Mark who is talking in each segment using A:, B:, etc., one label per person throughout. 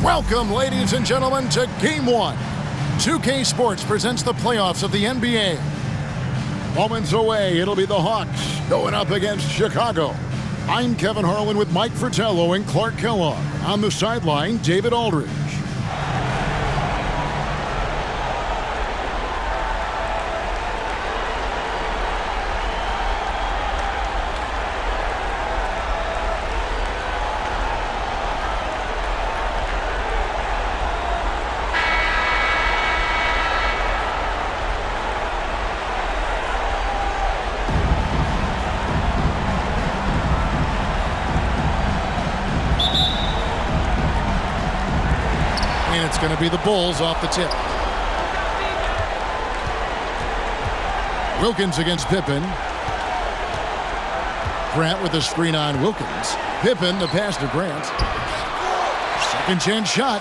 A: Welcome, ladies and gentlemen, to Game 1. 2K Sports presents the playoffs of the NBA. Moments away, it'll be the Hawks going up against Chicago. I'm Kevin Harlan with Mike Fratello and Clark Kellogg. On the sideline, David Aldridge. It's going to be the Bulls off the tip. Wilkins against Pippen. Grant with a screen on Wilkins. Pippen, the pass to Grant. Second chance shot.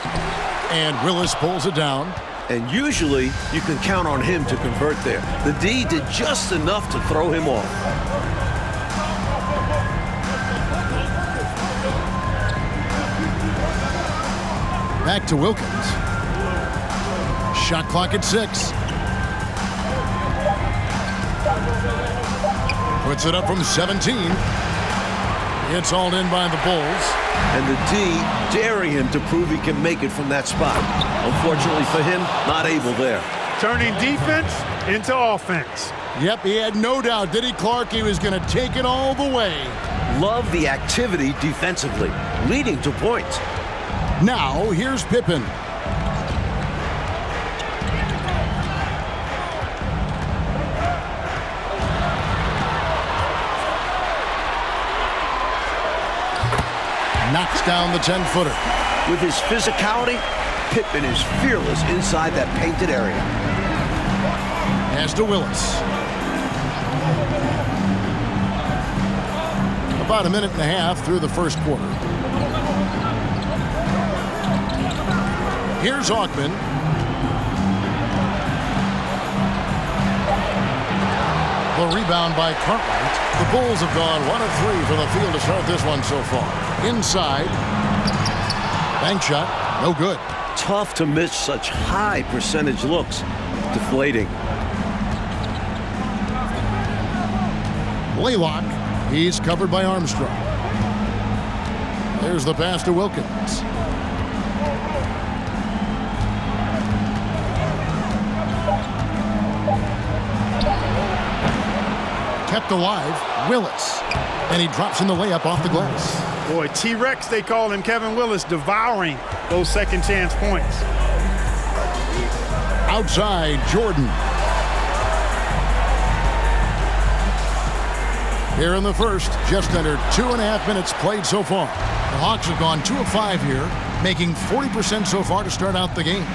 A: And Willis pulls it down.
B: And usually you can count on him to convert there. The D did just enough to throw him off.
A: Back to Wilkins. Shot clock at 6. Puts it up from 17. It's hauled in by the Bulls.
B: And the D daring him to prove he can make it from that spot. Unfortunately for him, not able there.
C: Turning defense into offense.
A: Yep, he had no doubt, did he, Clark? He was going to take it all the way.
B: Love the activity defensively, leading to points.
A: Now, here's Pippen. Knocks down the 10-footer.
B: With his physicality, Pippen is fearless inside that painted area.
A: Pass to Willis. About a minute and a half through the first quarter. Here's Augman. The rebound by Cartwright. The Bulls have gone 1 of 3 from the field to start this one so far. Inside. Bank shot. No good.
B: Tough to miss such high percentage looks. Deflating.
A: Laylock. He's covered by Armstrong. There's the pass to Wilkins. Kept alive, Willis. And he drops in the layup off the glass.
C: Boy, T-Rex, they call him, Kevin Willis, devouring those second chance points.
A: Outside, Jordan. Here in the first, just under 2.5 minutes played so far. The Hawks have gone 2 of 5 here, making 40% so far to start out the game.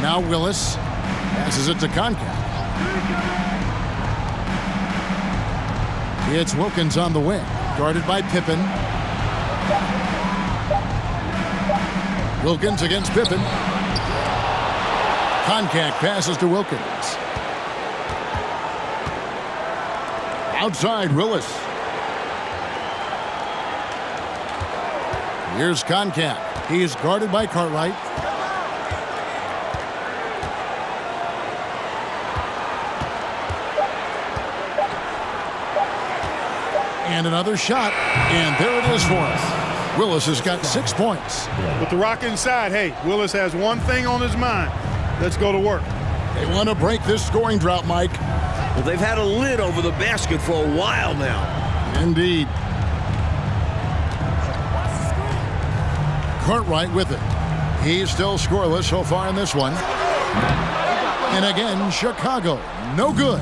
A: Now Willis passes it to Concat. It's Wilkins on the wing, guarded by Pippen. Wilkins against Pippen. Concat passes to Wilkins. Outside, Willis. Here's Concat. He's guarded by Cartwright. And another shot, and there it is for us. Willis has got 6 points.
C: With the rock inside, hey, Willis has one thing on his mind. Let's go to work.
A: They want to break this scoring drought, Mike.
B: Well, they've had a lid over the basket for a while now.
A: Indeed. Cartwright with it. He's still scoreless so far in this one. And again, Chicago, no good.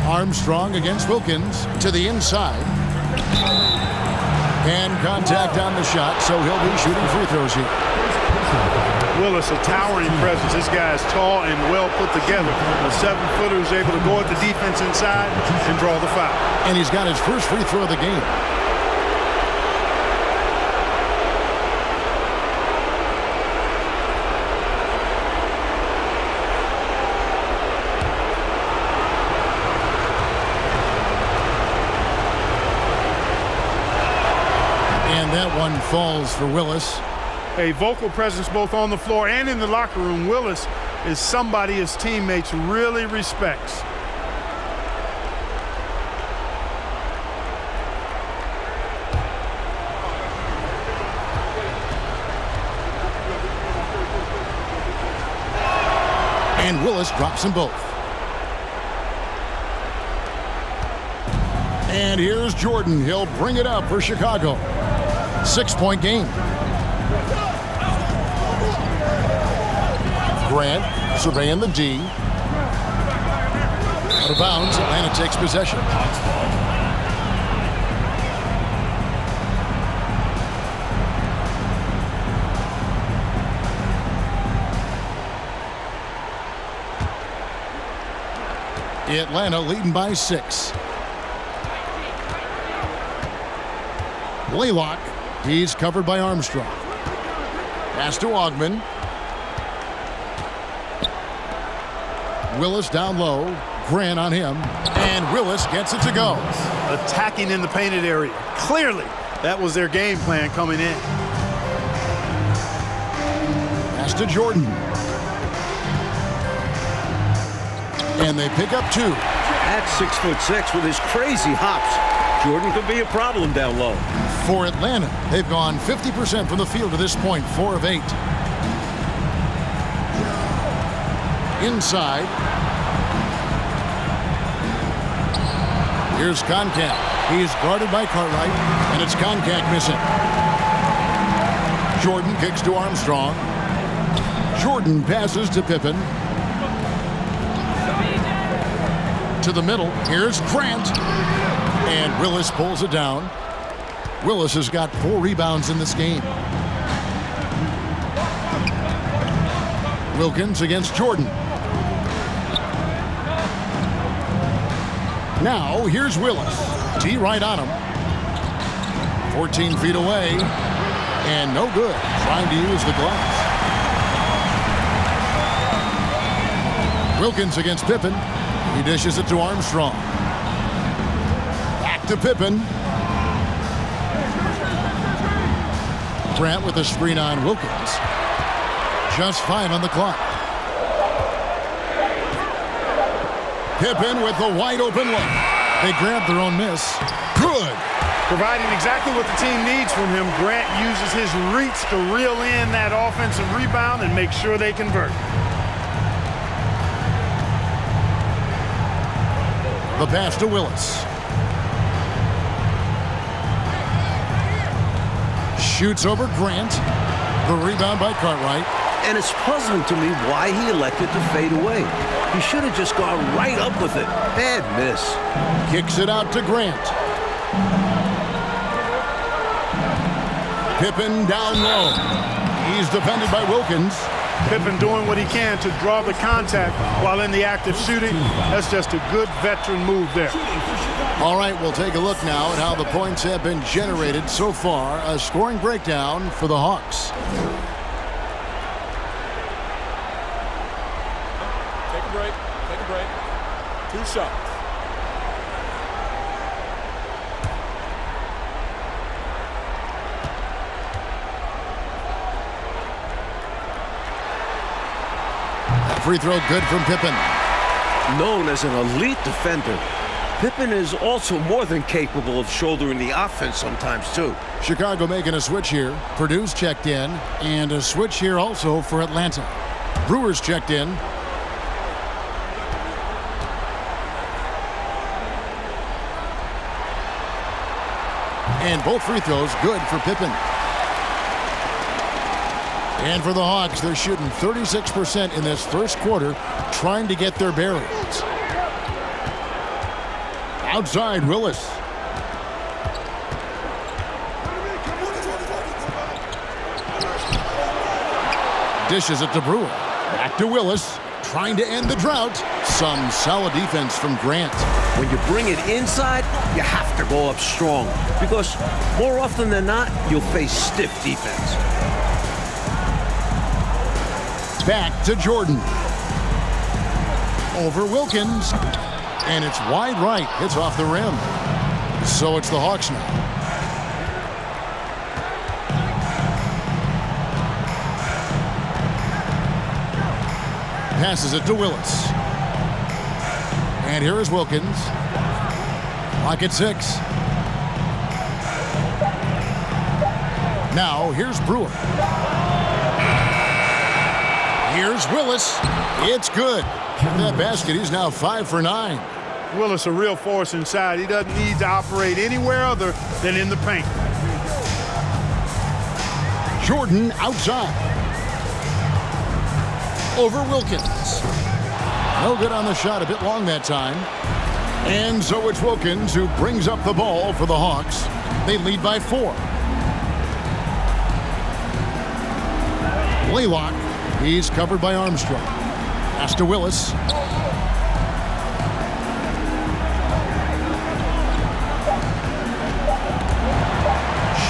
A: Armstrong against Wilkins to the inside. And contact on the shot, so he'll be shooting free throws here.
C: Willis, a towering presence. This guy is tall and well put together. A 7-footer who's able to go at the defense inside and draw the foul.
A: And he's got his first free throw of the game. falls for Willis.
C: A vocal presence both on the floor and in the locker room. Willis is somebody his teammates really respects.
A: And Willis drops them both. And here's Jordan. He'll bring it up for Chicago. 6-point game. Grant surveying the D. Out of bounds, Atlanta takes possession. Atlanta leading by 6. Blaylock, he's covered by Armstrong. Pass to Augman. Willis down low. Grant on him. And Willis gets it to go.
C: Attacking in the painted area. Clearly, that was their game plan coming in.
A: Pass to Jordan. And they pick up 2.
B: At 6'6" with his crazy hops, Jordan could be a problem down low.
A: For Atlanta, they've gone 50% from the field to this point, 4 of 8. Inside. Here's Koncak. He's guarded by Cartwright, and it's Koncak missing. Jordan kicks to Armstrong. Jordan passes to Pippen. To the middle. Here's Grant. And Willis pulls it down. Willis has got 4 rebounds in this game. Wilkins against Jordan. Now, here's Willis. T right on him. 14 feet away. And no good. Trying to use the glass. Wilkins against Pippen. He dishes it to Armstrong. Back to Pippen. Grant with a screen on Wilkins. Just 5 on the clock. Pippen with the wide open look. They grab their own miss. Good.
C: Providing exactly what the team needs from him, Grant uses his reach to reel in that offensive rebound and make sure they convert.
A: The pass to Willis. Shoots over Grant. The rebound by Cartwright.
B: And it's puzzling to me why he elected to fade away. He should have just gone right up with it. Bad miss.
A: Kicks it out to Grant. Pippen down low. He's defended by Wilkins.
C: Pippen doing what he can to draw the contact while in the act of shooting. That's just a good veteran move there.
A: All right, we'll take a look now at how the points have been generated so far. A scoring breakdown for the Hawks.
D: Take a break. Take a break. 2 shots.
A: Free throw good from Pippen.
B: Known as an elite defender, Pippen is also more than capable of shouldering the offense sometimes, too.
A: Chicago making a switch here. Purdue's checked in. And a switch here also for Atlanta. Brewers checked in. And both free throws good for Pippen. And for the Hawks, they're shooting 36% in this first quarter, trying to get their bearings. Outside, Willis. Dishes it to Brewer. Back to Willis, trying to end the drought. Some solid defense from Grant.
B: When you bring it inside, you have to go up strong, because more often than not, you'll face stiff defense.
A: Back to Jordan. Over Wilkins. And it's wide right. It's off the rim. So it's the Hawks now. Passes it to Willis. And here is Wilkins. Clock at 6. Now, here's Brewer. Here's Willis. It's good. That basket, he's now 5 for 9.
C: Willis a real force inside. He doesn't need to operate anywhere other than in the paint.
A: Jordan outside. Over Wilkins. No good on the shot, a bit long that time. And so it's Wilkins who brings up the ball for the Hawks. They lead by 4. Laylock, he's covered by Armstrong. Pass to Willis.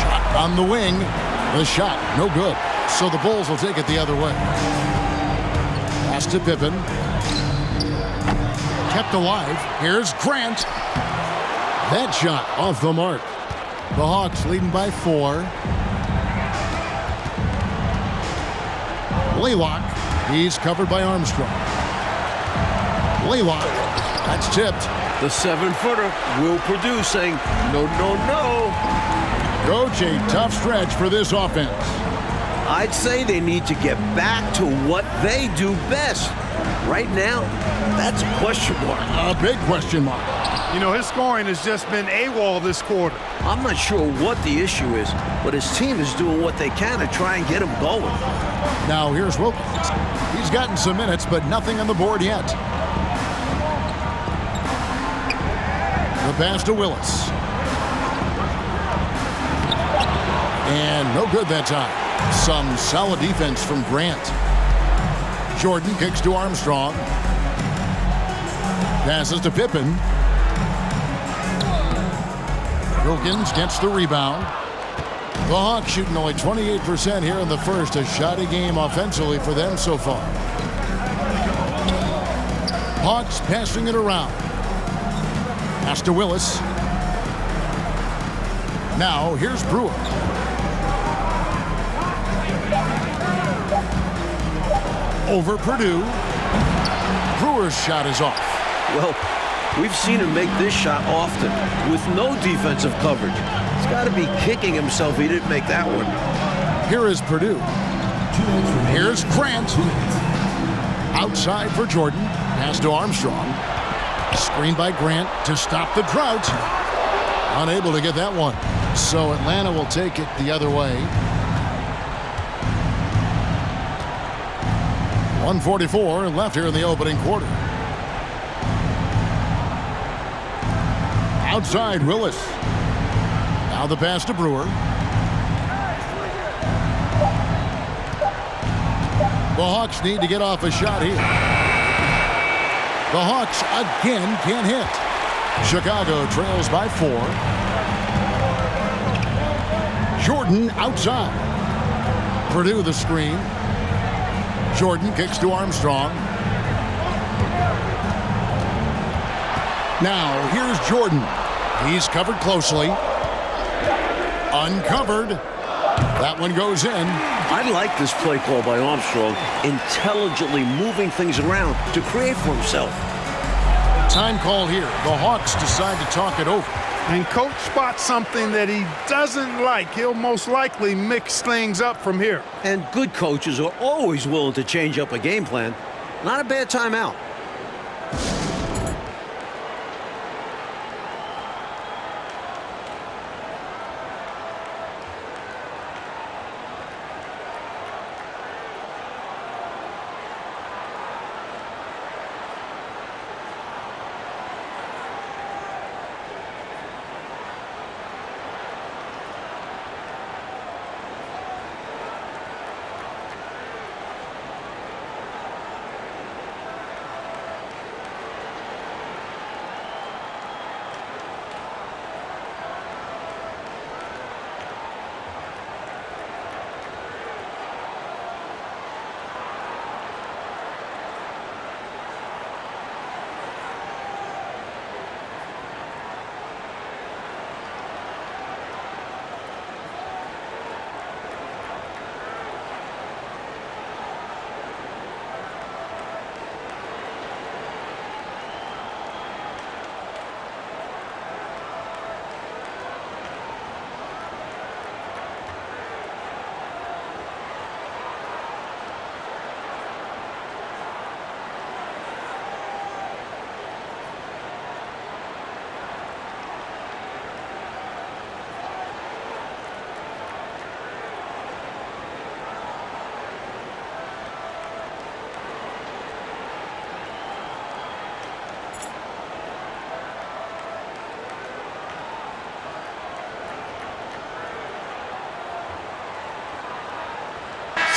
A: Shot on the wing. The shot, no good. So the Bulls will take it the other way. Pass to Pippen. Kept alive. Here's Grant. That shot off the mark. The Hawks leading by 4. Laylock. He's covered by Armstrong. Laylock. That's tipped.
B: The 7-footer will produce, saying, no, no, no.
A: Coach, a tough stretch for this offense.
B: I'd say they need to get back to what they do best. Right now, that's a question mark.
A: A big question mark.
C: You know, his scoring has just been AWOL this quarter.
B: I'm not sure what the issue is, but his team is doing what they can to try and get him going.
A: Now here's Wilkins. He's gotten some minutes, but nothing on the board yet. The pass to Willis. And no good that time. Some solid defense from Grant. Jordan kicks to Armstrong. Passes to Pippen. Wilkins gets the rebound. The Hawks shooting only 28% here in the first. A shoddy game offensively for them so far. Hawks passing it around. Pass to Willis. Now here's Brewer. Over Purdue. Brewer's shot is off.
B: Well, we've seen him make this shot often with no defensive coverage. He's got to be kicking himself he didn't make that one.
A: Here is Purdue. Here's Grant. Outside for Jordan. Pass to Armstrong. Screen by Grant to stop the drought. Unable to get that one. So Atlanta will take it the other way. 1:44 left here in the opening quarter. Outside Willis. Now the pass to Brewer. The Hawks need to get off a shot here. The Hawks again can't hit. Chicago trails by 4. Jordan outside. Purdue the screen. Jordan kicks to Armstrong. Now here's Jordan. He's covered closely. Uncovered. That one goes in.
B: I like this play call by Armstrong, intelligently moving things around to create for himself.
A: Time call here. The Hawks decide to talk it over.
C: And coach spots something that he doesn't like. He'll most likely mix things up from here.
B: And good coaches are always willing to change up a game plan. Not a bad timeout.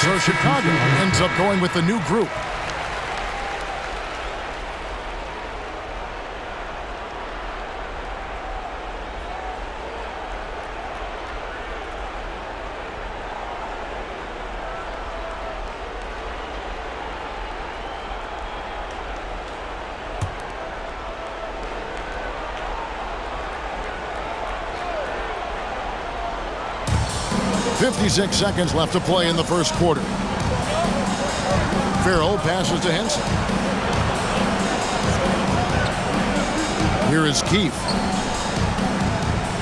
A: So Chicago ends up going with the new group. .56 seconds left to play in the first quarter. Farrell passes to Henson. Here is Keefe.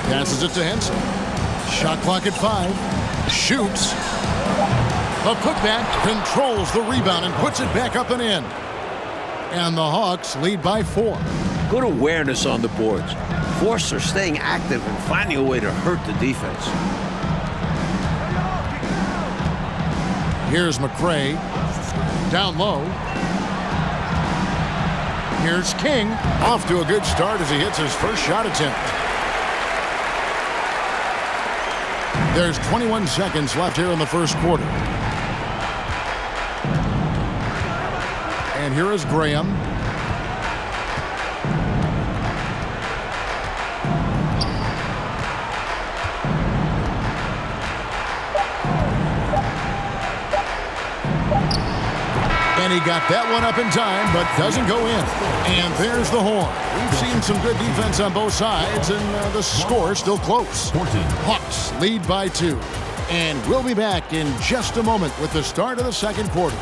A: Passes it to Henson. Shot clock at 5. Shoots. The putback controls the rebound and puts it back up and in. And the Hawks lead by 4.
B: Good awareness on the boards. Forster staying active and finding a way to hurt the defense.
A: Here's McRae. Down low. Here's King. Off to a good start as he hits his first shot attempt. There's 21 seconds left here in the first quarter. And here is Graham. And he got that one up in time, but doesn't go in. And there's the horn. We've seen some good defense on both sides, and the score is still close. Hawks lead by 2. And we'll be back in just a moment with the start of the second quarter.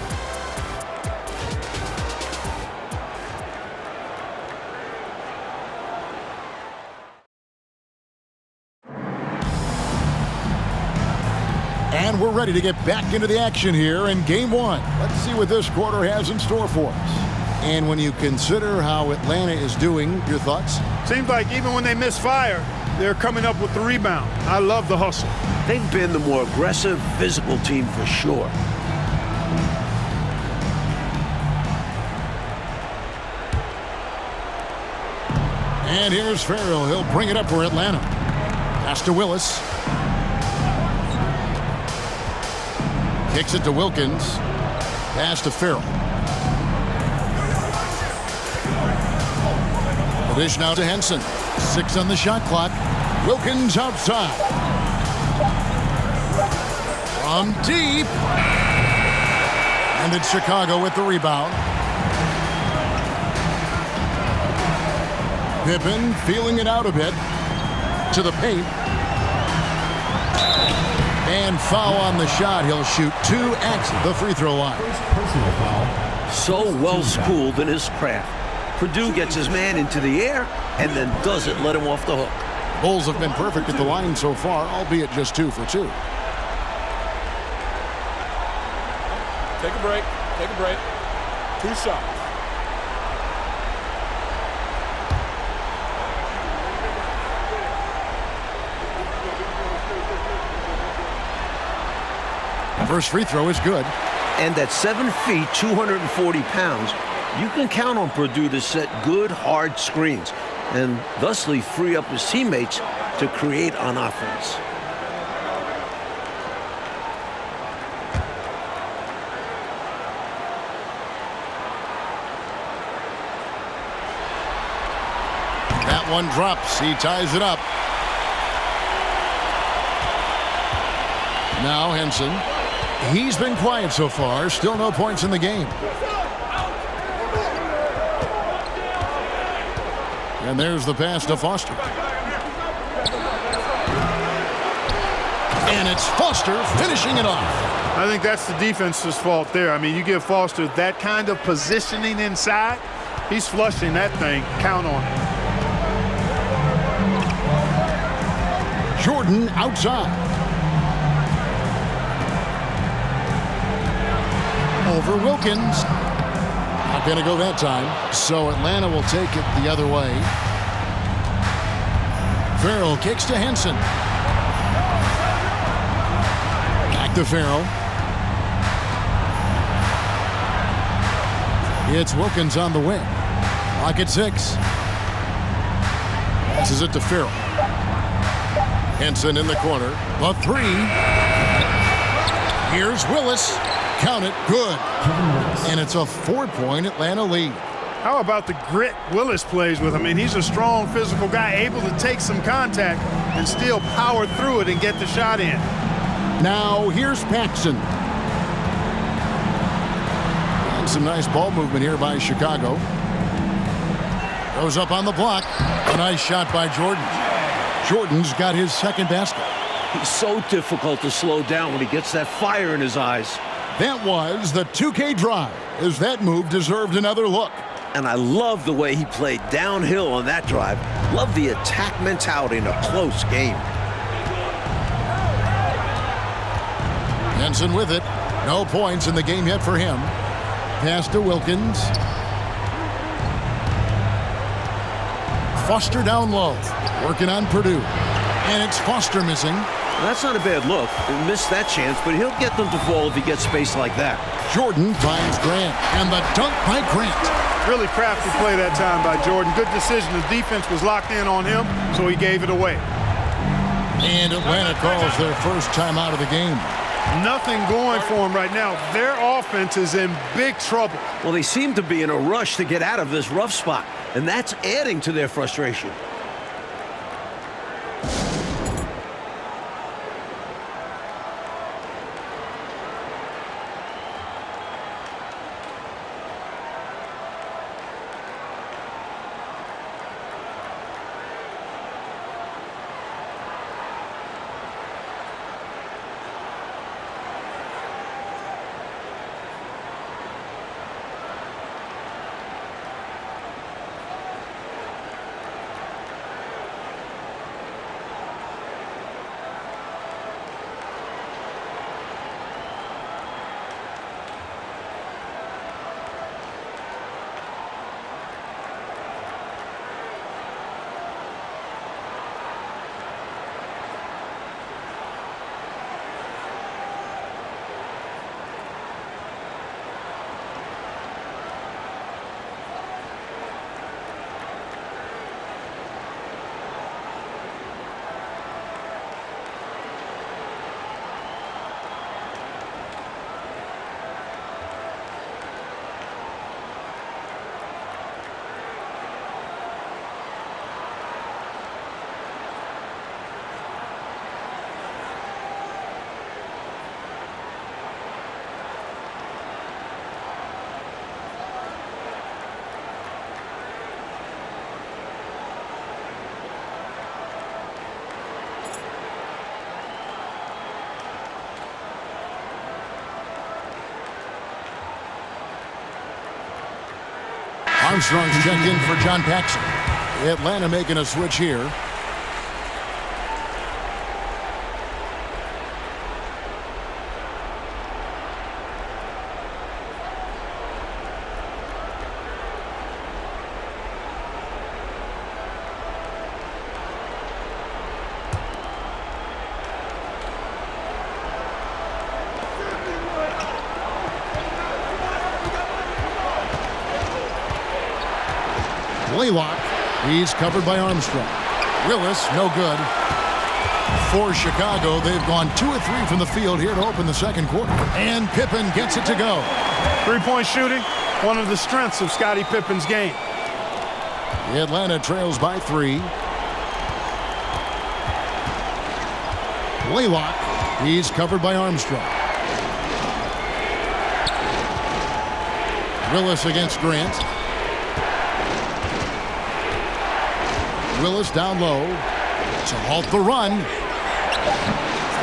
A: And we're ready to get back into the action here in Game 1. Let's see what this quarter has in store for us. And when you consider how Atlanta is doing, your thoughts?
C: Seems like even when they miss fire, they're coming up with the rebound. I love the hustle.
B: They've been the more aggressive, physical team for sure.
A: And here's Farrell. He'll bring it up for Atlanta. Pass to Willis. Kicks it to Wilkins. Pass to Farrell. The dish now to Henson. 6 on the shot clock. Wilkins outside. From deep. And it's Chicago with the rebound. Pippen feeling it out a bit. To the paint. And foul on the shot. He'll shoot 2 at the free throw line.
E: Personal foul.
B: So well schooled in his craft. Purdue gets his man into the air and then doesn't let him off the hook.
A: Bulls have been perfect at the line so far, albeit just 2 for 2.
D: Take a break. Take a break. 2 shots.
A: First free throw is good.
B: And at 7 feet, 240 pounds, you can count on Purdue to set good, hard screens and thusly free up his teammates to create on offense.
A: That one drops. He ties it up. Now Henson. He's been quiet so far. Still no points in the game. And there's the pass to Foster. And it's Foster finishing it off.
C: I think that's the defense's fault there. I mean, you give Foster that kind of positioning inside, he's flushing that thing. Count on it.
A: Jordan outside. Over Wilkins. Not going to go that time. So Atlanta will take it the other way. Farrell kicks to Henson. Back to Farrell. It's Wilkins on the wing. Clock at 6. Passes it to Farrell. Henson in the corner. The 3. Here's Willis. Count it. Good. And it's a 4-point Atlanta lead.
C: How about the grit Willis plays with? I mean, he's a strong physical guy, able to take some contact and still power through it and get the shot in.
A: Now here's Paxson. And some nice ball movement here by Chicago. Goes up on the block. A nice shot by Jordan. Jordan's got his second basket.
B: He's so difficult to slow down when he gets that fire in his eyes.
A: That was the 2K drive, as that move deserved another look.
B: And I love the way he played downhill on that drive. Love the attack mentality in a close game.
A: Henson with it. No points in the game yet for him. Pass to Wilkins. Foster down low. Working on Purdue. And it's Foster missing.
B: That's not a bad look. He missed that chance, but he'll get them to fall if he gets space like that.
A: Jordan finds Grant. And the dunk by Grant.
C: Really crafty play that time by Jordan. Good decision. The defense was locked in on him, so he gave it away.
A: And Atlanta calls their first time out of the game.
C: Nothing going for them right now. Their offense is in big trouble.
B: Well, they seem to be in a rush to get out of this rough spot, and that's adding to their frustration.
A: Armstrong's checked in for John Paxson. Atlanta making a switch here. Blaylock. He's covered by Armstrong. Willis, no good. For Chicago, they've gone 2 of 3 from the field here to open the second quarter. And Pippen gets it to go.
C: Three-point shooting, one of the strengths of Scottie Pippen's game.
A: Atlanta trails by 3. Blaylock. He's covered by Armstrong. Willis against Grant. Willis down low to halt the run.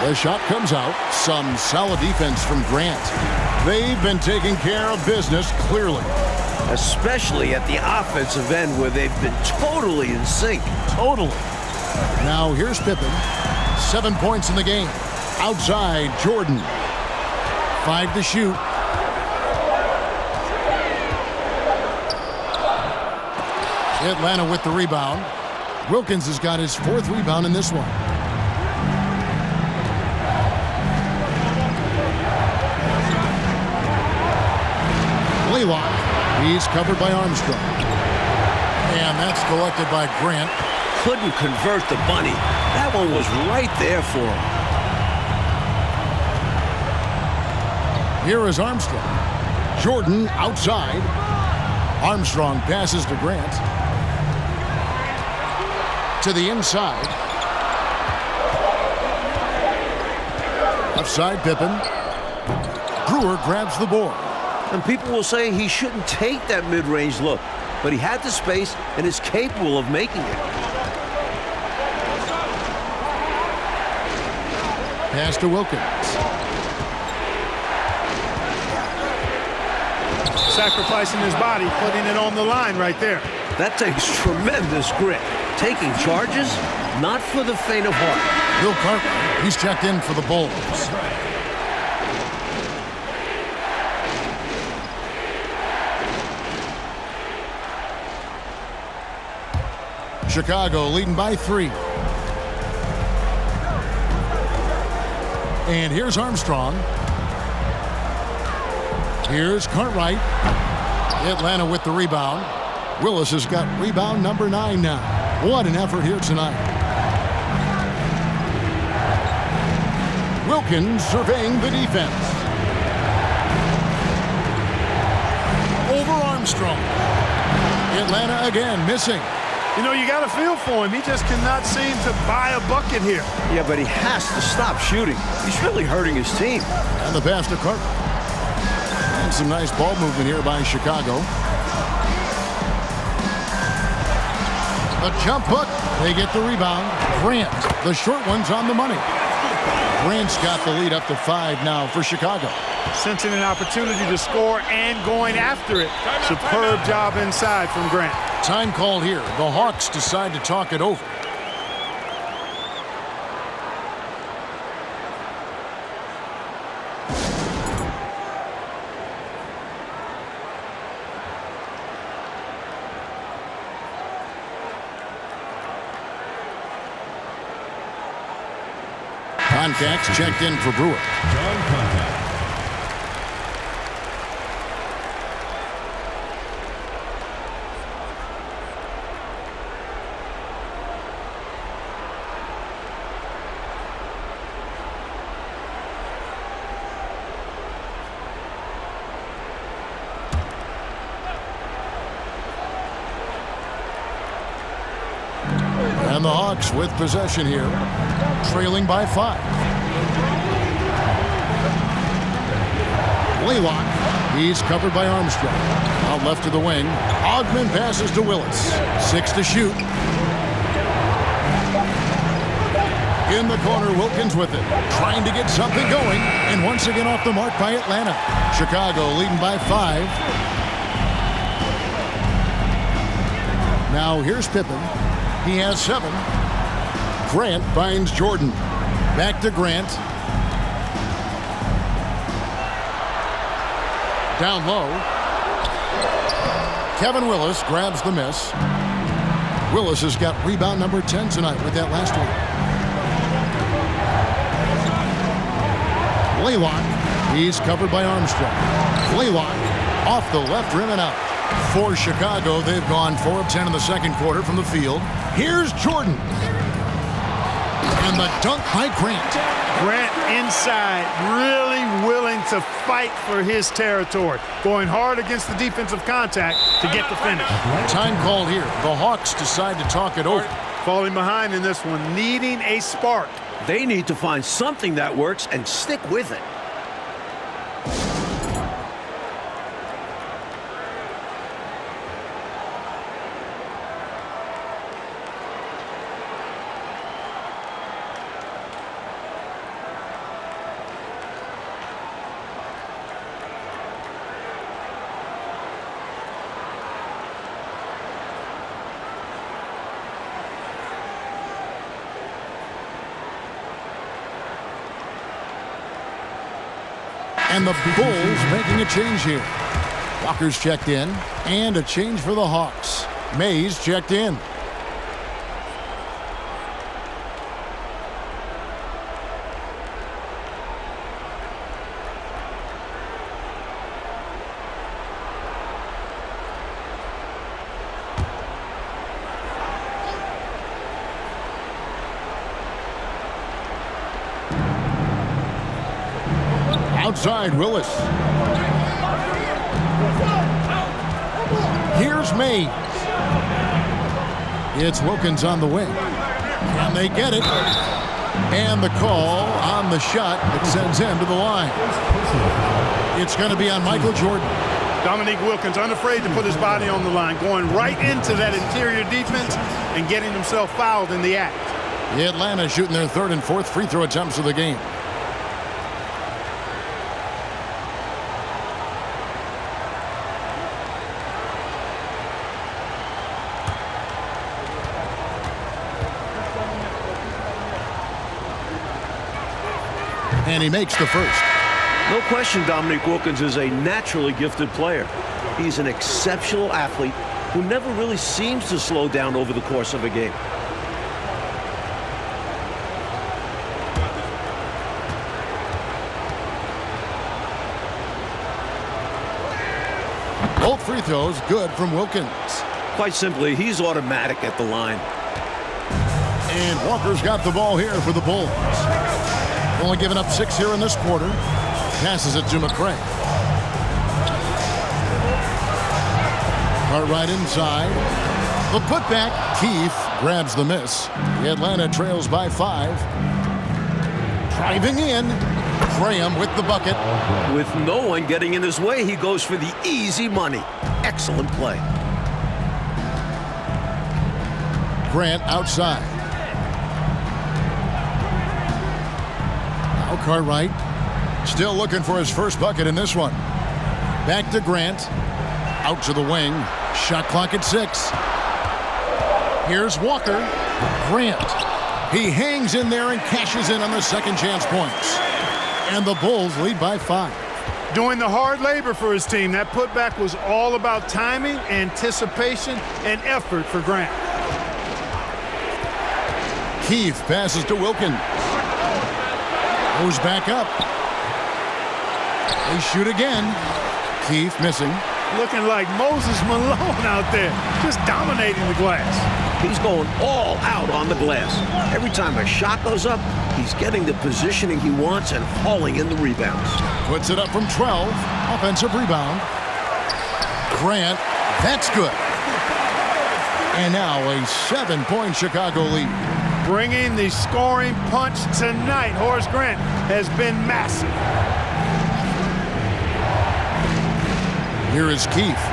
A: The shot comes out. Some solid defense from Grant. They've been taking care of business clearly.
B: Especially at the offensive end where they've been totally in sync.
A: Totally. Now here's Pippen. 7 points in the game. Outside, Jordan. 5 to shoot. Atlanta with the rebound. Wilkins has got his 4th rebound in this one. Blaylock. He's covered by Armstrong. And that's collected by Grant.
B: Couldn't convert the bunny. That one was right there for him.
A: Here is Armstrong. Jordan outside. Armstrong passes to Grant. To the inside. Offside Pippen. Brewer grabs the board.
B: And people will say he shouldn't take that mid-range look, but he had the space and is capable of making it.
A: Pass to Wilkins.
C: Sacrificing his body, putting it on the line right there.
B: That takes tremendous grit. Taking charges, not for the faint of heart.
A: Bill Cartwright, he's checked in for the Bulls. Chicago leading by 3. And here's Armstrong. Here's Cartwright. Atlanta with the rebound. Willis has got rebound number 9 now. What an effort here tonight. Wilkins surveying the defense. Over Armstrong. Atlanta again missing.
C: You know, you got to feel for him. He just cannot seem to buy a bucket here.
B: Yeah, but he has to stop shooting. He's really hurting his team.
A: And the pass to Carter. And some nice ball movement here by Chicago. The jump hook. They get the rebound. Grant, the short one's on the money. Grant's got the lead up to 5 now for Chicago.
C: Sensing an opportunity to score and going after it. Superb job inside from Grant.
A: Time called here. The Hawks decide to talk it over. Contacts checked in for Brewer.
E: John Contact.
A: And the Hawks with possession here, trailing by 5. Laylock, he's covered by Armstrong. Out left to the wing, Ogman passes to Willis. 6 to shoot. In the corner, Wilkins with it, trying to get something going, and once again off the mark by Atlanta. Chicago leading by 5. Now here's Pippen. He has 7. Grant finds Jordan. Back to Grant. Down low. Kevin Willis grabs the miss. Willis has got rebound number 10 tonight with that last one. Laylock. He's covered by Armstrong. Laylock off the left rim and out. For Chicago, they've gone 4 of 10 in the second quarter from the field. Here's Jordan. And the dunk by Grant.
C: Grant inside, really willing to fight for his territory. Going hard against the defensive contact to get the finish.
A: Time called here. The Hawks decide to talk it over.
C: Falling behind in this one, needing a spark.
B: They need to find something that works and stick with it.
A: And the Bulls making a change here. Walker's checked in, and a change for the Hawks. Mays checked in. inside Willis. Here's Mays. It's Wilkins on the wing. Can they get it? And the call on the shot that sends him to the line. It's going to be on Michael Jordan.
C: Dominique Wilkins unafraid to put his body on the line, going right into that interior defense and getting himself fouled in the act.
A: Atlanta shooting their third and fourth free throw attempts of the game. And he makes the first.
B: No question Dominique Wilkins is a naturally gifted player. He's an exceptional athlete who never really seems to slow down over the course of a game.
A: Both free throws good from Wilkins.
B: Quite simply, he's automatic at the line.
A: And Walker's got the ball here for the Bulls. Only giving up 6 here in this quarter. Passes it to McCray. Right inside. The putback. Keefe grabs the miss. Atlanta trails by 5. Driving in. Graham with the bucket.
B: With no one getting in his way, he goes for the easy money. Excellent play.
A: Grant outside. Now Cartwright still looking for his first bucket in this one. Back to Grant. Out to the wing. Shot clock at 6. Here's Walker. Grant. He hangs in there and cashes in on the second chance points. And the Bulls lead by 5.
C: Doing the hard labor for his team. That putback was all about timing, anticipation, and effort for Grant.
A: Keefe passes to Wilkins. Goes back up. They shoot again. Keefe missing.
C: Looking like Moses Malone out there, just dominating the glass.
B: He's going all out on the glass. Every time a shot goes up, he's getting the positioning he wants and hauling in the rebounds.
A: Puts it up from 12. Offensive rebound. Grant, that's good. And now a 7-point Chicago lead.
C: Bringing the scoring punch tonight. Horace Grant has been massive.
A: Here is Keefe.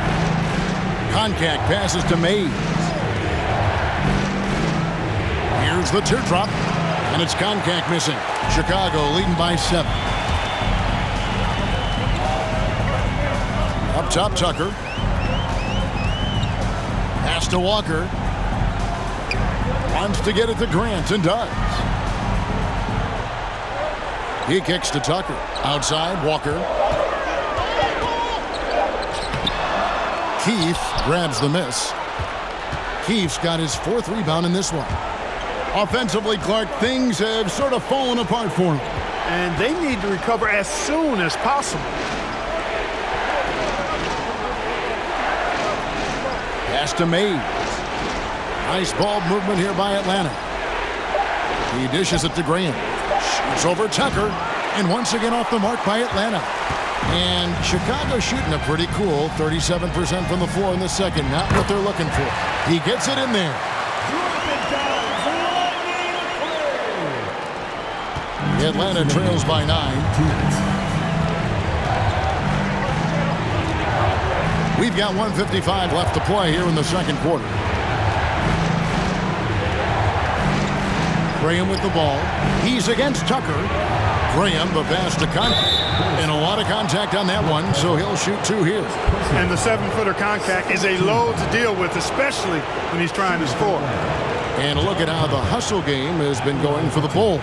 A: Concac passes to Mays. Here's the teardrop. And it's Concac missing. Chicago leading by 7. Up top, Tucker. Pass to Walker. Wants to get it to Grant and does. He kicks to Tucker. Outside, Walker. Keefe grabs the miss. Keefe's got his 4th rebound in this one. Offensively, Clark, things have sort of fallen apart for him.
C: And they need to recover as soon as possible.
A: Pass to Mays. Nice ball movement here by Atlanta. He dishes it to Graham. Shoots over Tucker. And once again off the mark by Atlanta. And Chicago shooting a pretty cool 37% from the floor in the second. Not what they're looking for. He gets it in there. Atlanta trails by 9. We've got 1:55 left to play here in the second quarter. Graham with the ball. He's against Tucker. Graham, the pass to Concac. And a lot of contact on that one, so he'll shoot 2 here.
C: And the 7-footer Concac is a load to deal with, especially when he's trying to score.
A: And look at how the hustle game has been going for the Bulls.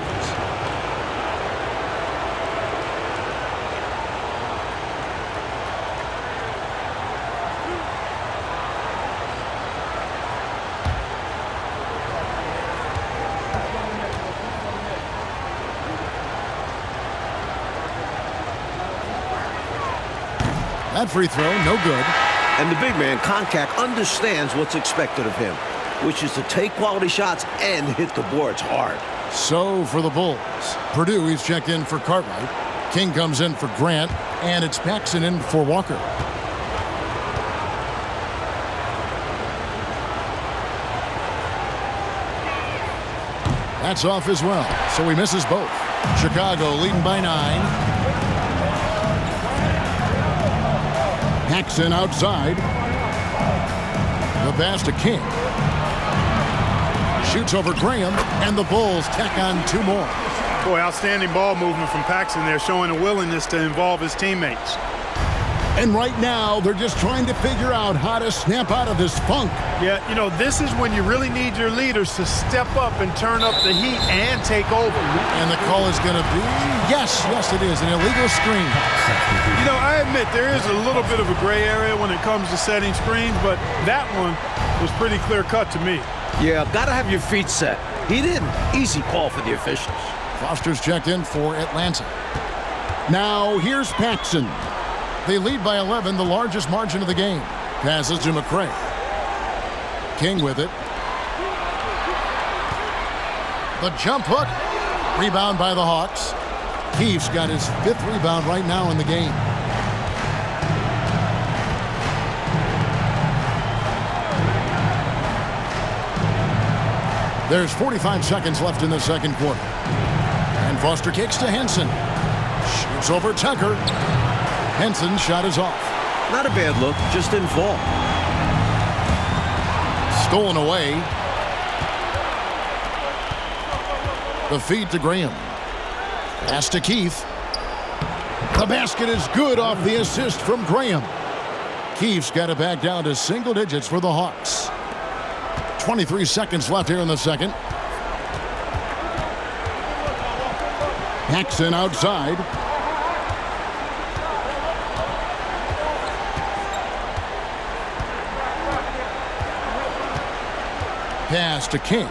A: That free throw, no good.
B: And the big man, Concac, understands what's expected of him, which is to take quality shots and hit the boards hard.
A: So for the Bulls, Purdue, he's checked in for Cartwright. King comes in for Grant, and it's Paxson in for Walker. That's off as well, so he misses both. Chicago leading by 9. Paxson outside. The pass to King. Shoots over Graham, and the Bulls tack on 2 more.
C: Boy, outstanding ball movement from Paxson there, showing a willingness to involve his teammates.
A: And right now, they're just trying to figure out how to snap out of this funk.
C: Yeah, you know, this is when you really need your leaders to step up and turn up the heat and take over.
A: And the call is going to be, yes, it is, an illegal screen.
C: You know, I admit there is a little bit of a gray area when it comes to setting screens, but that one was pretty clear-cut to me.
B: Yeah, gotta have your feet set. He didn't. Easy call for the officials.
A: Foster's checked in for Atlanta. Now, here's Paxson. They lead by 11, the largest margin of the game. Passes to McCray. King with it. The jump hook. Rebound by the Hawks. Keefe's got his 5th rebound right now in the game. There's 45 seconds left in the second quarter. And Foster kicks to Henson. Shoots over Tucker. Henson's shot is off.
B: Not a bad look, just didn't fall.
A: Stolen away. The feed to Graham. Pass to Keefe. The basket is good off the assist from Graham. Keefe's got it back down to single digits for the Hawks. 23 seconds left here in the second. Paxson outside. Pass to King.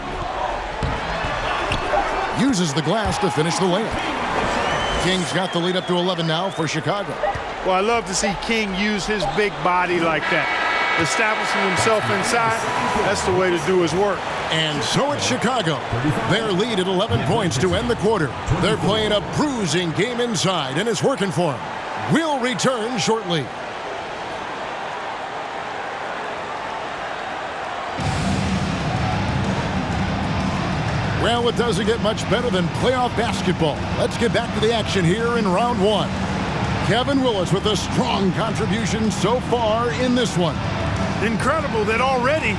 A: Uses the glass to finish the layup. King's got the lead up to 11 now for Chicago.
C: Well, I love to see King use his big body like that. Establishing himself inside, that's the way to do his work.
A: And so it's Chicago. Their lead at 11 points to end the quarter. They're playing a bruising game inside, and it's working for them. We'll return shortly. Well, it doesn't get much better than playoff basketball. Let's get back to the action here in round 1. Kevin Willis with a strong contribution so far in this one.
C: Incredible that already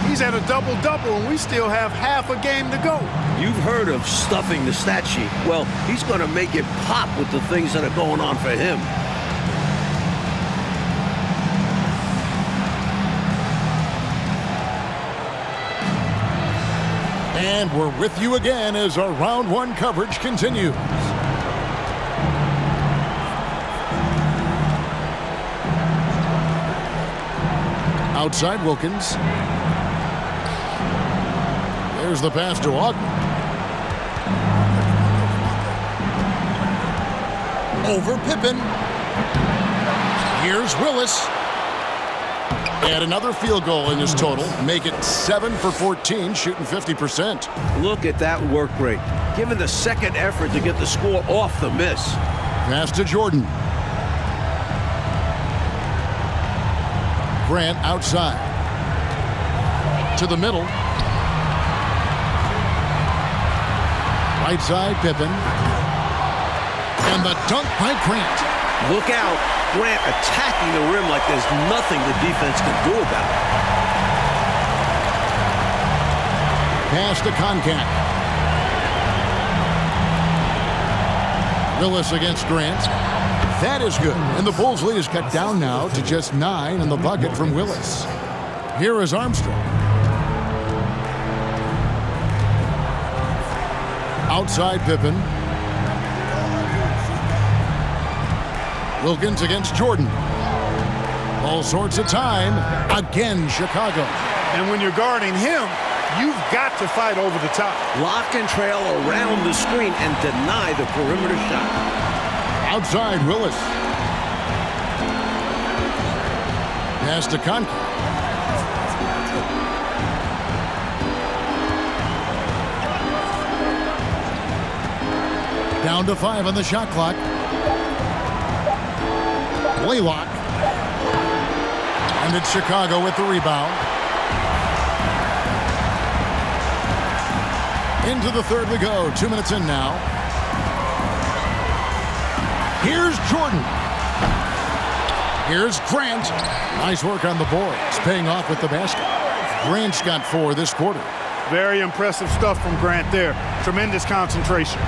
C: he's at a double-double and we still have half a game to go.
B: You've heard of stuffing the stat sheet. Well, he's going to make it pop with the things that are going on for him.
A: And we're with you again as our round 1 coverage continues. Outside Wilkins. There's the pass to Ogden. Over Pippen. Here's Willis. And another field goal in his total. Make it 7 for 14, shooting 50%.
B: Look at that work rate. Given the second effort to get the score off the miss.
A: Pass to Jordan. Grant outside. To the middle. Right side, Pippen. And the dunk by Grant.
B: Look out. Grant attacking the rim like there's nothing the defense can do about it.
A: Pass to Concat. Willis against Grant. That is good. And the Bulls' lead is cut down now to just 9 in the bucket from Willis. Here is Armstrong. Outside Pippen. Wilkins against Jordan. All sorts of time. Again, Chicago.
C: And when you're guarding him, you've got to fight over the top.
B: Lock and trail around the screen and deny the perimeter shot.
A: Outside Willis. Pass to Concat. Down to 5 on the shot clock. Laylock. And it's Chicago with the rebound. Into the third we go. 2 minutes in now. Here's Jordan. Here's Grant. Nice work on the boards. Paying off with the basket. Grant's got 4 this quarter.
C: Very impressive stuff from Grant there. Tremendous concentration.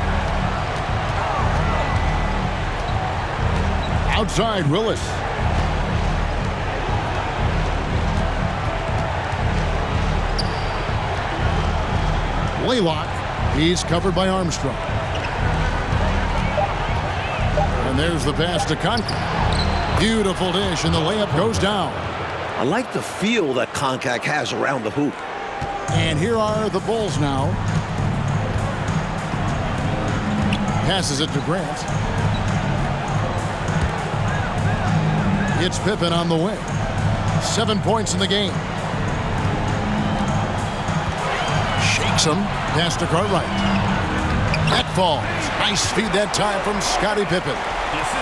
A: Outside, Willis. Laylock. He's covered by Armstrong. And there's the pass to Koncak. Beautiful dish, and the layup goes down.
B: I like the feel that Koncak has around the hoop.
A: And here are the Bulls now. Passes it to Grant. It's Pippen on the wing. 7 points in the game. Shakes him. Pass to Cartwright. That falls. Nice feed that time from Scottie Pippen.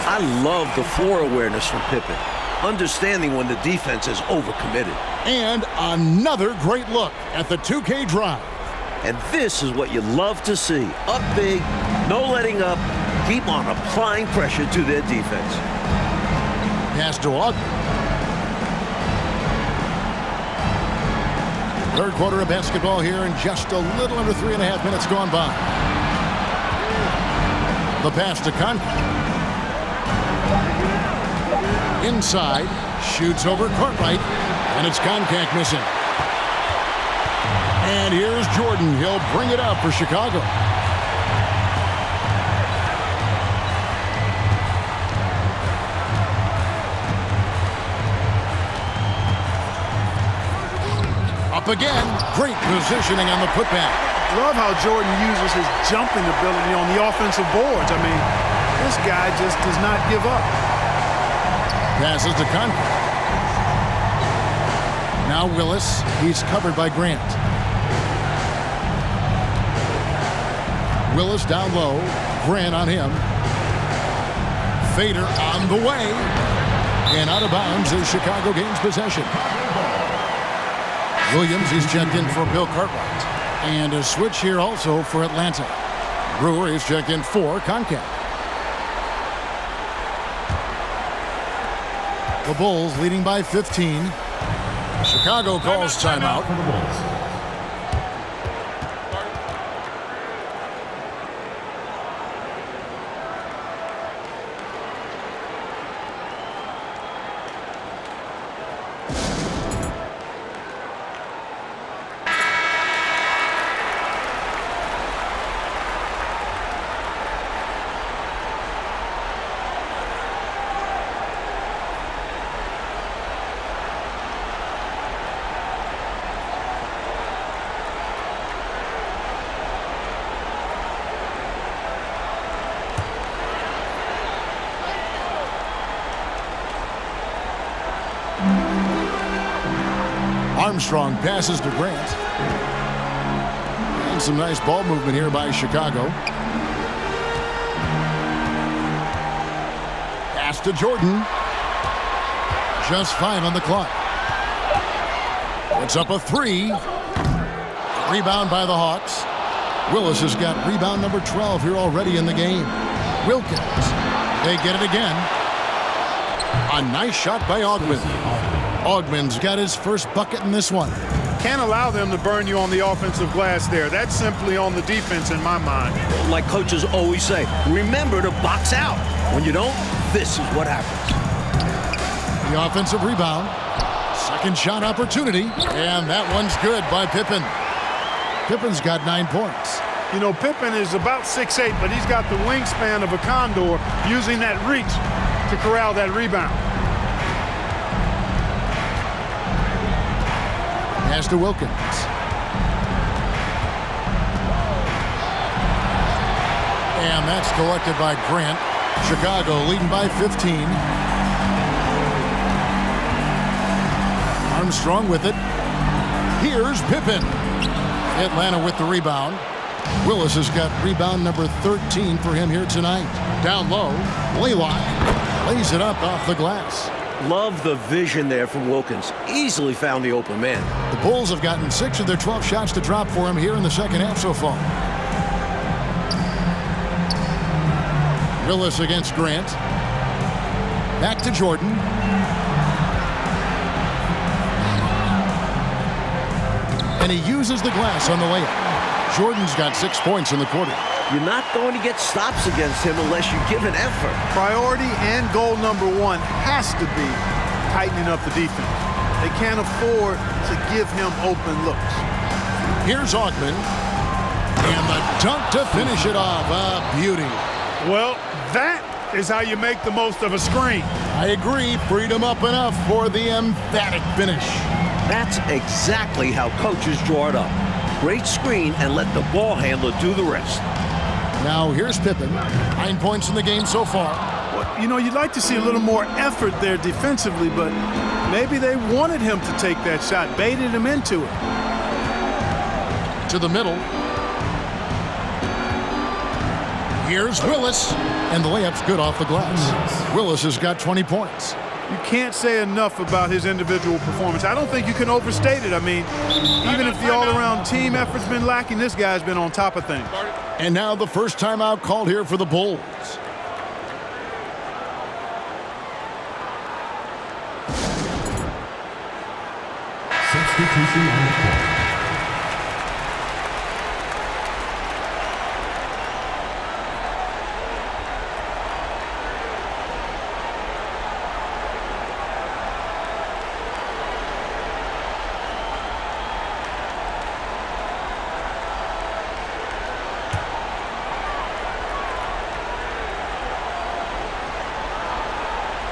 B: I love the floor awareness from Pippen. Understanding when the defense is overcommitted.
A: And another great look at the 2K drive.
B: And this is what you love to see. Up big, no letting up, keep on applying pressure to their defense.
A: Pass to Ogden. Third quarter of basketball here, and just a little under 3.5 minutes gone by. The pass to Koncak. Inside, shoots over Cartwright, and it's Koncak missing. And here's Jordan. He'll bring it up for Chicago. Up again. Great positioning on the putback.
C: Love how Jordan uses his jumping ability on the offensive boards. I mean, this guy just does not give up.
A: Passes to Koncak. Now Willis. He's covered by Grant. Willis down low. Grant on him. Fader on the way. And out of bounds as Chicago gains possession. Williams, he's checked in for Bill Cartwright. And a switch here also for Atlanta. Brewer is checked in for Koncak. The Bulls leading by 15. Chicago calls timeout.
E: For the Bulls.
A: Armstrong passes to Grant. And some nice ball movement here by Chicago. Pass to Jordan. Just 5 on the clock. It's up a 3. Rebound by the Hawks. Willis has got rebound number 12 here already in the game. Wilkins. They get it again. A nice shot by Ogden. Ogden's got his first bucket in this one.
C: Can't allow them to burn you on the offensive glass there. That's simply on the defense in my mind.
B: Like coaches always say, remember to box out. When you don't, this is what happens.
A: The offensive rebound. Second shot opportunity. And that one's good by Pippen. Pippen's got 9 points.
C: You know, Pippen is about 6'8", but he's got the wingspan of a condor, using that reach to corral that rebound.
A: Pass to Wilkins. And that's collected by Grant. Chicago leading by 15. Armstrong with it. Here's Pippen. Atlanta with the rebound. Willis has got rebound number 13 for him here tonight. Down low, Laylock. Lays it up off the glass.
B: Love the vision there from Wilkins. Easily found the open man.
A: The Bulls have gotten 6 of their 12 shots to drop for him here in the second half so far. Willis against Grant. Back to Jordan. And he uses the glass on the layup. Jordan's got 6 points in the quarter.
B: You're not going to get stops against him unless you give an effort.
C: Priority and goal number 1 has to be tightening up the defense. They can't afford to give him open looks.
A: Here's Augman. And the dunk to finish it off. A beauty.
C: Well, that is how you make the most of a screen.
A: I agree. Freed him up enough for the emphatic finish.
B: That's exactly how coaches draw it up. Great screen and let the ball handler do the rest.
A: Now here's Pippen. 9 points in the game so far.
C: Well, you know, you'd like to see a little more effort there defensively, but maybe they wanted him to take that shot, baited him into it.
A: To the middle. Here's Willis. And the layup's good off the glass. Willis has got 20 points.
C: You can't say enough about his individual performance. I don't think you can overstate it. I mean, even if the all-around team effort's been lacking, this guy's been on top of things.
A: And now the first timeout called here for the Bulls.
E: Substitution on the court.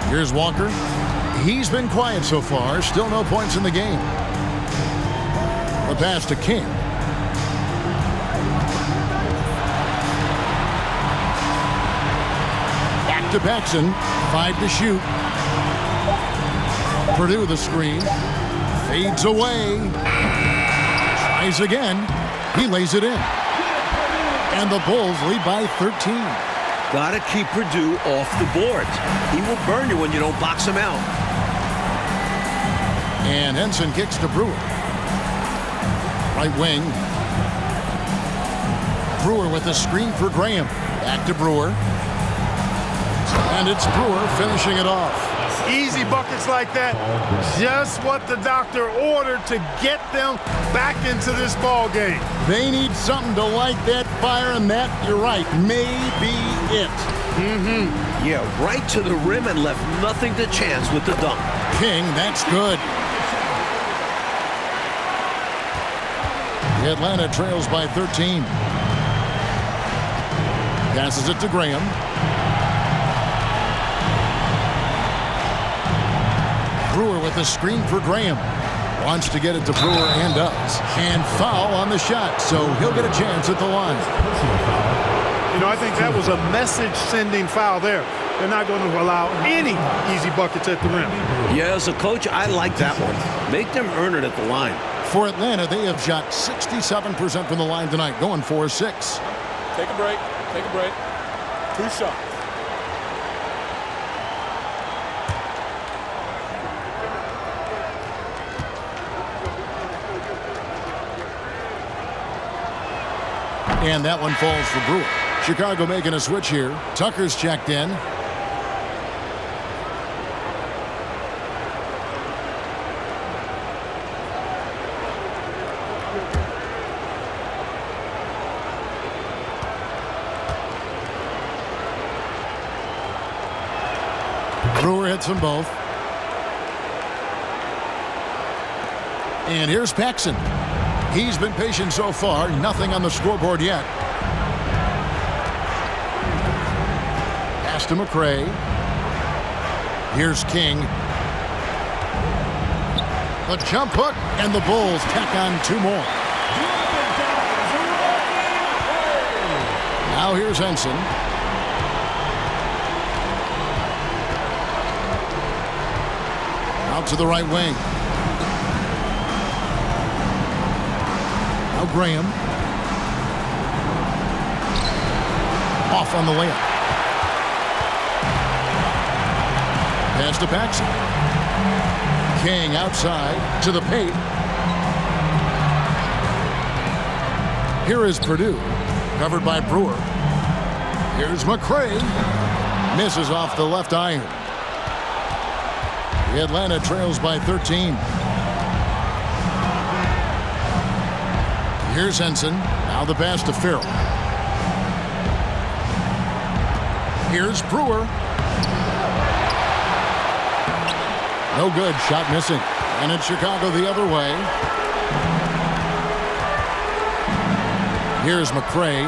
A: Here's Walker. He's been quiet so far. Still no points in the game. The pass to King. Back to Paxson. 5 to shoot. Purdue the screen. Fades away. Tries again. He lays it in. And the Bulls lead by 13.
B: Gotta keep Purdue off the boards. He will burn you when you don't box him out.
A: And Henson kicks to Brewer. Right wing. Brewer with the screen for Graham. Back to Brewer. And it's Brewer finishing it off.
C: Easy buckets like that. Just what the doctor ordered to get them back into this ball game.
A: They need something to light that fire, and that, you're right, may be it.
B: Yeah, right to the rim and left nothing to chance with the dunk.
A: King, that's good. Atlanta trails by 13. Passes it to Graham. Brewer with the screen for Graham. Wants to get it to Brewer and does. And foul on the shot, so he'll get a chance at the line.
C: You know, I think that was a message-sending foul there. They're not going to allow any easy buckets at the rim.
B: Yeah, as a coach, I like that one. Make them earn it at the line.
A: For Atlanta, they have shot 67% from the line tonight, going 4-6.
D: Take a break. Take a break. 2 shots.
A: And that one falls for Brewer. Chicago making a switch here. Tucker's checked in. Brewer hits them both. And here's Paxson. He's been patient so far. Nothing on the scoreboard yet. Pass to McRae. Here's King. The jump hook, and the Bulls tack on 2 more. Now here's Henson. Out to the right wing. Now Graham. Off on the layup. Pass to Paxson. King outside to the paint. Here is Purdue, covered by Brewer. Here's McCray. Misses off the left iron. The Atlanta trails by 13. Here's Henson. Now the pass to Farrell. Here's Brewer. No good. Shot missing. And it's Chicago the other way. Here's McCray.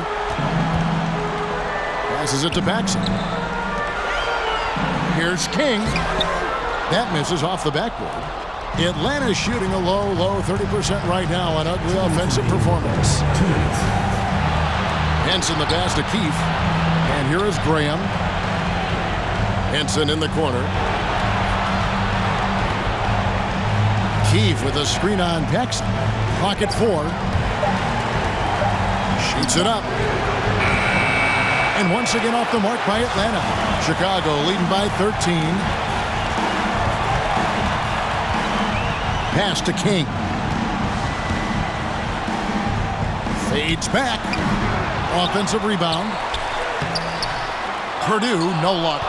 A: Passes it to Paxson. Here's King. That misses off the backboard. Atlanta shooting a low 30% right now. An ugly offensive performance. Henson the pass to Keefe. And here is Graham. Henson in the corner. Keefe with a screen on Paxson. Clock at 4. Shoots it up. And once again off the mark by Atlanta. Chicago leading by 13. Pass to King. Fades back. Offensive rebound. Purdue, no luck.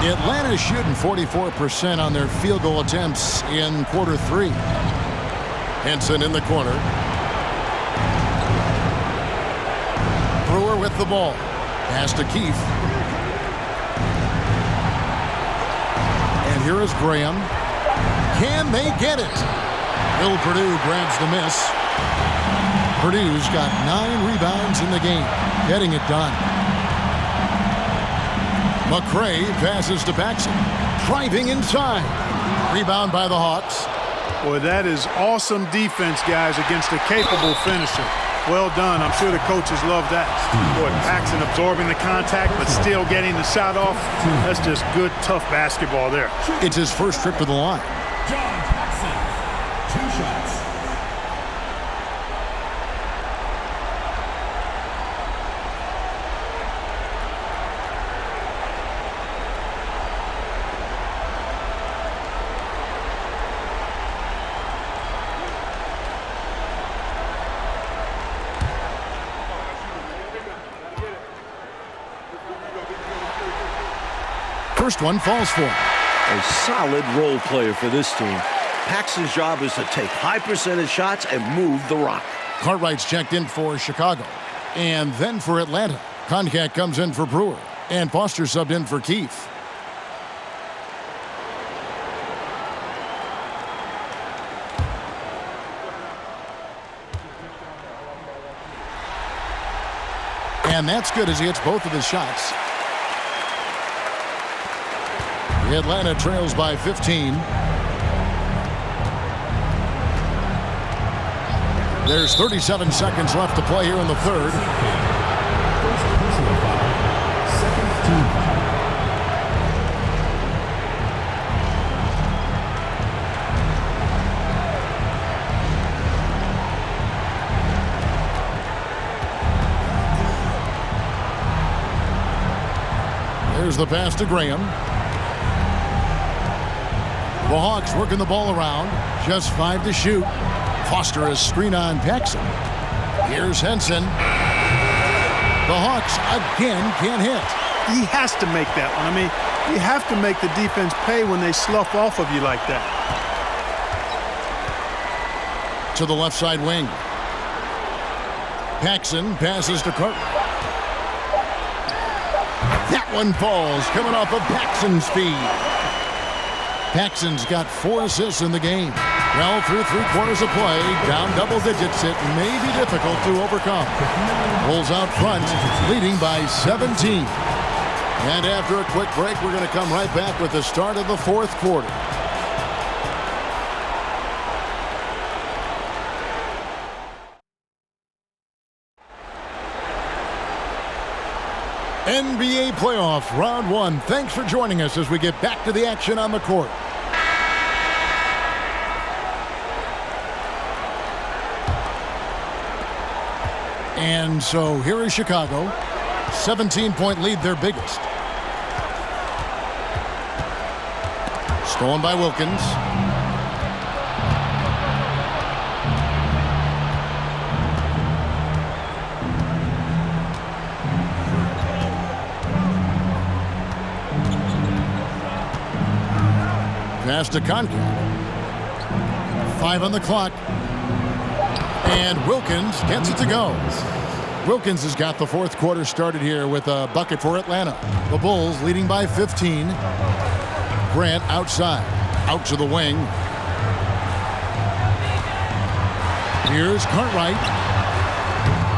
A: Atlanta shooting 44% on their field goal attempts in quarter 3. Henson in the corner. Brewer with the ball. Pass to Keefe. And here is Graham. Can they get it? Bill Purdue grabs the miss. Purdue's got 9 rebounds in the game, getting it done. McCray passes to Paxson. Driving inside. Rebound by the Hawks.
C: Boy, that is awesome defense, guys, against a capable finisher. Well done. I'm sure the coaches love that. Boy, Paxson absorbing the contact but still getting the shot off. That's just good, tough basketball there.
A: It's his first trip to the line.
E: John Paxson, 2 shots.
A: First one falls for him.
B: A solid role player for this team. Paxson's job is to take high percentage shots and move the rock.
A: Cartwright's checked in for Chicago. And then for Atlanta. Konchak comes in for Brewer. And Foster subbed in for Keefe. And that's good as he hits both of his shots. Atlanta trails by 15. There's 37 seconds left to play here in the third.
E: First personal foul, second team foul.
A: There's the pass to Graham. The Hawks working the ball around. Just 5 to shoot. Foster is screen on Paxson. Here's Henson. The Hawks again can't hit.
C: He has to make that one. I mean, you have to make the defense pay when they slough off of you like that.
A: To the left side wing. Paxson passes to Carter. That one falls, coming off of Paxson's feed. Paxson's got 4 assists in the game. Well, through 3/4 of play, down double digits, it may be difficult to overcome. Bulls out front, leading by 17. And after a quick break, we're going to come right back with the start of the 4th quarter. NBA playoff round 1. Thanks for joining us as we get back to the action on the court. And so here is Chicago. 17-point lead, their biggest. Stolen by Wilkins. Pass to Concat. 5 on the clock. And Wilkins gets it to go. Wilkins has got the fourth quarter started here with a bucket for Atlanta. The Bulls leading by 15. Grant outside. Out to the wing. Here's Cartwright.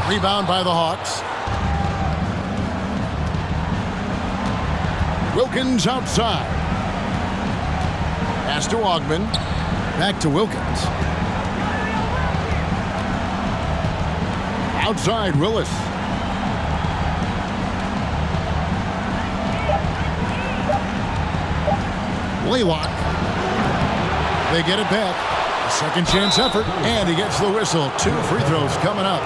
A: Rebound by the Hawks. Wilkins outside. Pass to Ogman. Back to Wilkins. Outside, Willis. Laylock. They get it back. A second chance effort, and he gets the whistle. 2 free throws coming up.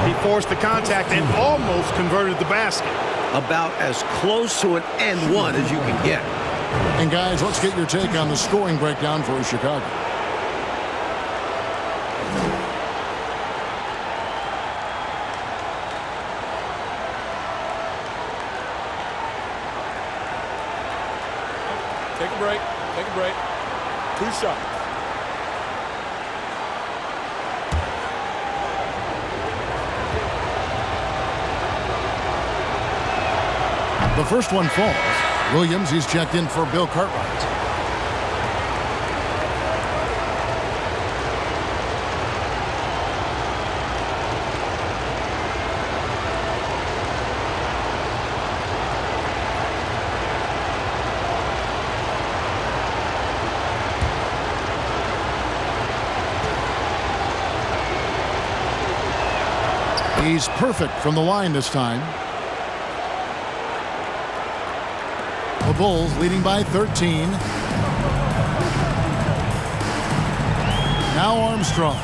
C: He forced the contact and almost converted the basket.
B: About as close to an and one as you can get.
A: And guys, let's get your take on the scoring breakdown for Chicago.
D: Take a break. Take a break. 2 shots.
A: The first one falls. Williams, he's checked in for Bill Cartwright. He's perfect from the line this time. The Bulls leading by 13. Now Armstrong.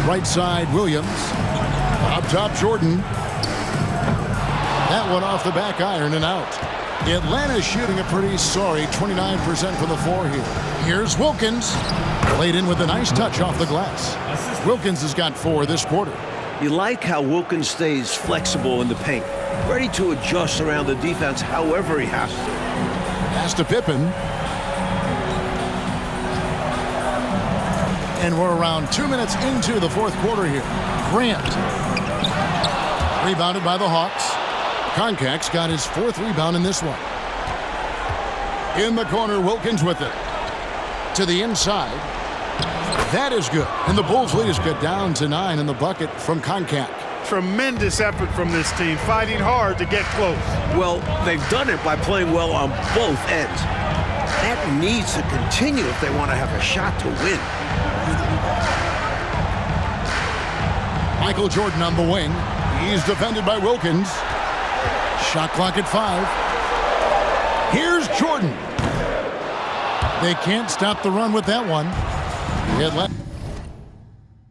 A: Right side, Williams. Up top, Jordan. That one off the back iron and out. Atlanta shooting a pretty sorry 29% from the floor here. Here's Wilkins. Laid in with a nice touch off the glass. Wilkins has got 4 this quarter.
B: You like how Wilkins stays flexible in the paint, ready to adjust around the defense however he has to.
A: Pass to Pippen. And we're around 2 minutes into the fourth quarter here. Grant. Rebounded by the Hawks. Concac's got his 4th rebound in this one. In the corner, Wilkins with it. To the inside. That is good. And the Bulls lead is cut down to 9 in the bucket from Concat.
C: Tremendous effort from this team, fighting hard to get close.
B: Well, they've done it by playing well on both ends. That needs to continue if they want to have a shot to win.
A: Michael Jordan on the wing. He's defended by Wilkins. Shot clock at 5. Here's Jordan. They can't stop the run with that one.